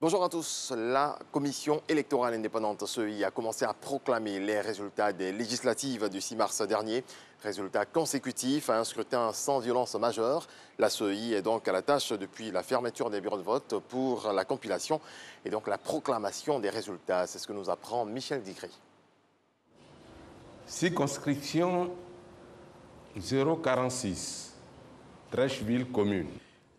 Bonjour à tous. La commission électorale indépendante CEI a commencé à proclamer les résultats des législatives du 6 mars dernier. Résultats consécutifs à un scrutin sans violence majeure. La CEI est donc à la tâche depuis la fermeture des bureaux de vote pour la compilation et donc la proclamation des résultats. C'est ce que nous apprend Michel Digri. Circonscription 046, Trècheville commune.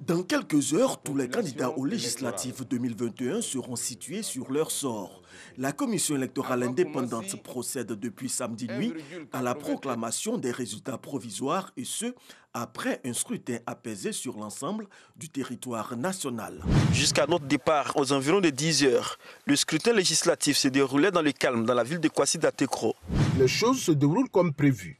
Dans quelques heures, tous les candidats aux législatives 2021 seront situés sur leur sort. La commission électorale indépendante procède depuis samedi nuit à la proclamation des résultats provisoires et ce, après un scrutin apaisé sur l'ensemble du territoire national. Jusqu'à notre départ, aux environs de 10 heures, le scrutin législatif se déroulait dans le calme dans la ville de Kwasi-Datekro. Les choses se déroulent comme prévu.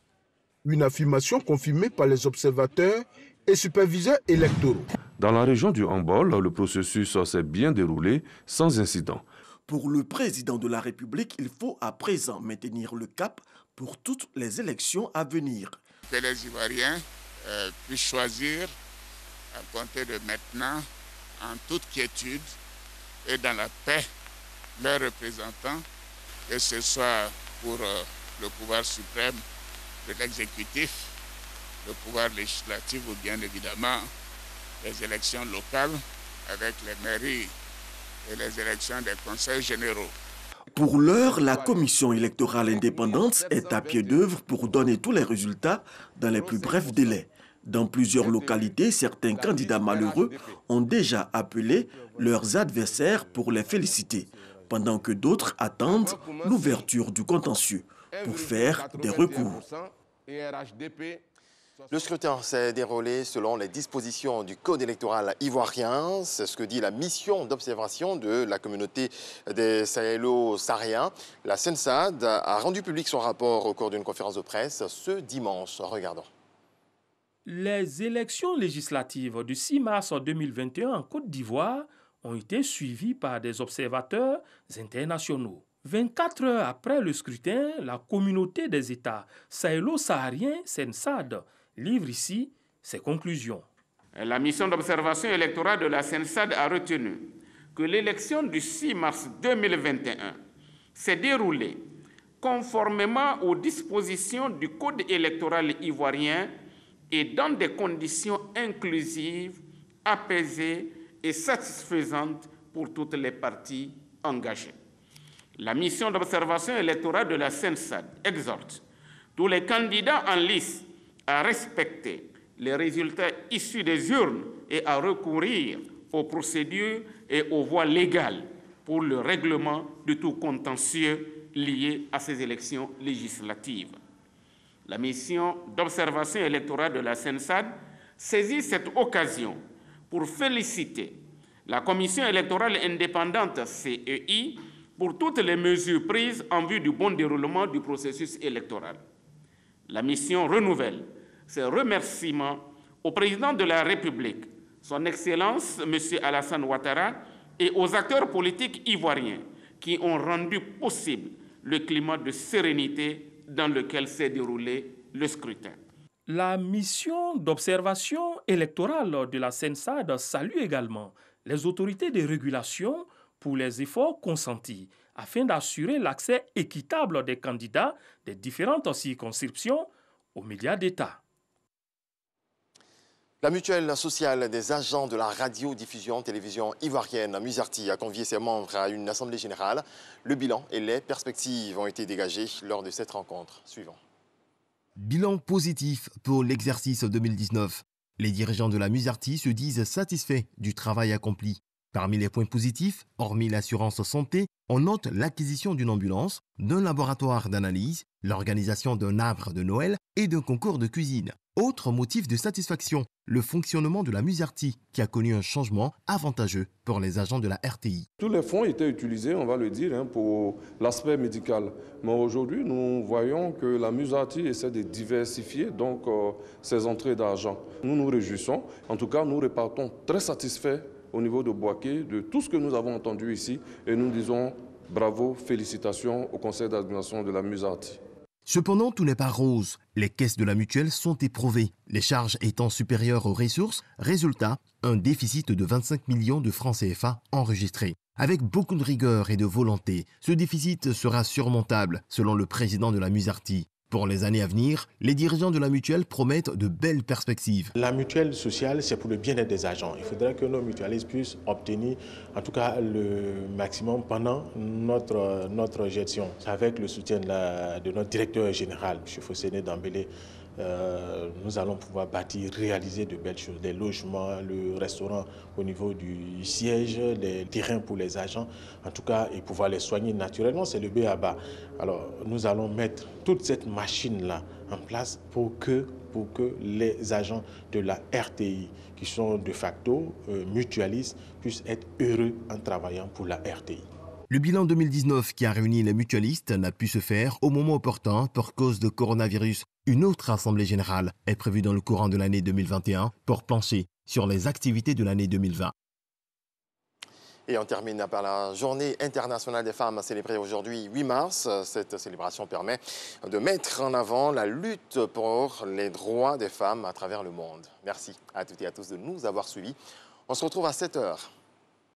Une affirmation confirmée par les observateurs et superviseurs électoraux. Dans la région du Hambol, le processus s'est bien déroulé sans incident. Pour le président de la République, il faut à présent maintenir le cap pour toutes les élections à venir. Que les Ivoiriens puissent choisir à compter de maintenant, en toute quiétude et dans la paix, leurs représentants, que ce soit pour le pouvoir suprême de l'exécutif, le pouvoir législatif ou bien évidemment les élections locales avec les mairies et les élections des conseils généraux. Pour l'heure, la commission électorale indépendante est à pied d'œuvre pour donner tous les résultats dans les plus brefs délais. Dans plusieurs localités, certains candidats malheureux ont déjà appelé leurs adversaires pour les féliciter, pendant que d'autres attendent l'ouverture du contentieux pour faire des recours. Le scrutin s'est déroulé selon les dispositions du code électoral ivoirien. C'est ce que dit la mission d'observation de la communauté des Sahélo-Sahariens. La CENSAD a rendu public son rapport au cours d'une conférence de presse ce dimanche. Regardons. Les élections législatives du 6 mars 2021 en Côte d'Ivoire ont été suivies par des observateurs internationaux. 24 heures après le scrutin, la communauté des États sahélo-sahariens, CENSAD, livre ici ses conclusions. La mission d'observation électorale de la CENSAD a retenu que l'élection du 6 mars 2021 s'est déroulée conformément aux dispositions du Code électoral ivoirien et dans des conditions inclusives, apaisées et satisfaisantes pour toutes les parties engagées. La mission d'observation électorale de la CENSAD exhorte tous les candidats en lice à respecter les résultats issus des urnes et à recourir aux procédures et aux voies légales pour le règlement de tout contentieux lié à ces élections législatives. La mission d'observation électorale de la CENSAD saisit cette occasion pour féliciter la Commission électorale indépendante CEI pour toutes les mesures prises en vue du bon déroulement du processus électoral. La mission renouvelle ses remerciements au président de la République, son Excellence M. Alassane Ouattara, et aux acteurs politiques ivoiriens qui ont rendu possible le climat de sérénité dans lequel s'est déroulé le scrutin. La mission d'observation électorale de la CENSAD salue également les autorités de régulation pour les efforts consentis afin d'assurer l'accès équitable des candidats des différentes circonscriptions aux médias d'État. La mutuelle sociale des agents de la radiodiffusion télévision ivoirienne, Musarti, a convié ses membres à une assemblée générale. Le bilan et les perspectives ont été dégagés lors de cette rencontre. Suivant. Bilan positif pour l'exercice 2019. Les dirigeants de la Musarti se disent satisfaits du travail accompli. Parmi les points positifs, hormis l'assurance santé, on note l'acquisition d'une ambulance, d'un laboratoire d'analyse, l'organisation d'un arbre de Noël et d'un concours de cuisine. Autre motif de satisfaction, le fonctionnement de la Musarti qui a connu un changement avantageux pour les agents de la RTI. Tous les fonds étaient utilisés, on va le dire, pour l'aspect médical. Mais aujourd'hui, nous voyons que la Musarti essaie de diversifier donc, ses entrées d'argent. Nous nous réjouissons. En tout cas, nous repartons très satisfaits au niveau de Boaké de tout ce que nous avons entendu ici. Et nous disons bravo, félicitations au conseil d'administration de la Musarti. Cependant, tout n'est pas rose. Les caisses de la mutuelle sont éprouvées, les charges étant supérieures aux ressources. Résultat, un déficit de 25 millions de francs CFA enregistré. Avec beaucoup de rigueur et de volonté, ce déficit sera surmontable, selon le président de la Musarti. Pour les années à venir, les dirigeants de la mutuelle promettent de belles perspectives. La mutuelle sociale, c'est pour le bien-être des agents. Il faudrait que nos mutualistes puissent obtenir en tout cas le maximum pendant notre gestion. Avec le soutien de notre directeur général, M. Fosséné Dambélé, nous allons pouvoir bâtir, réaliser de belles choses, des logements, le restaurant au niveau du siège, des terrains pour les agents, en tout cas, et pouvoir les soigner naturellement, c'est le b.a.-ba. Alors, nous allons mettre toute cette machine-là en place pour que les agents de la RTI, qui sont de facto mutualistes, puissent être heureux en travaillant pour la RTI. Le bilan 2019 qui a réuni les mutualistes n'a pu se faire au moment opportun pour cause de coronavirus. Une autre assemblée générale est prévue dans le courant de l'année 2021 pour plancher sur les activités de l'année 2020. Et on termine par la Journée internationale des femmes célébrée aujourd'hui 8 mars. Cette célébration permet de mettre en avant la lutte pour les droits des femmes à travers le monde. Merci à toutes et à tous de nous avoir suivis. On se retrouve à 7h.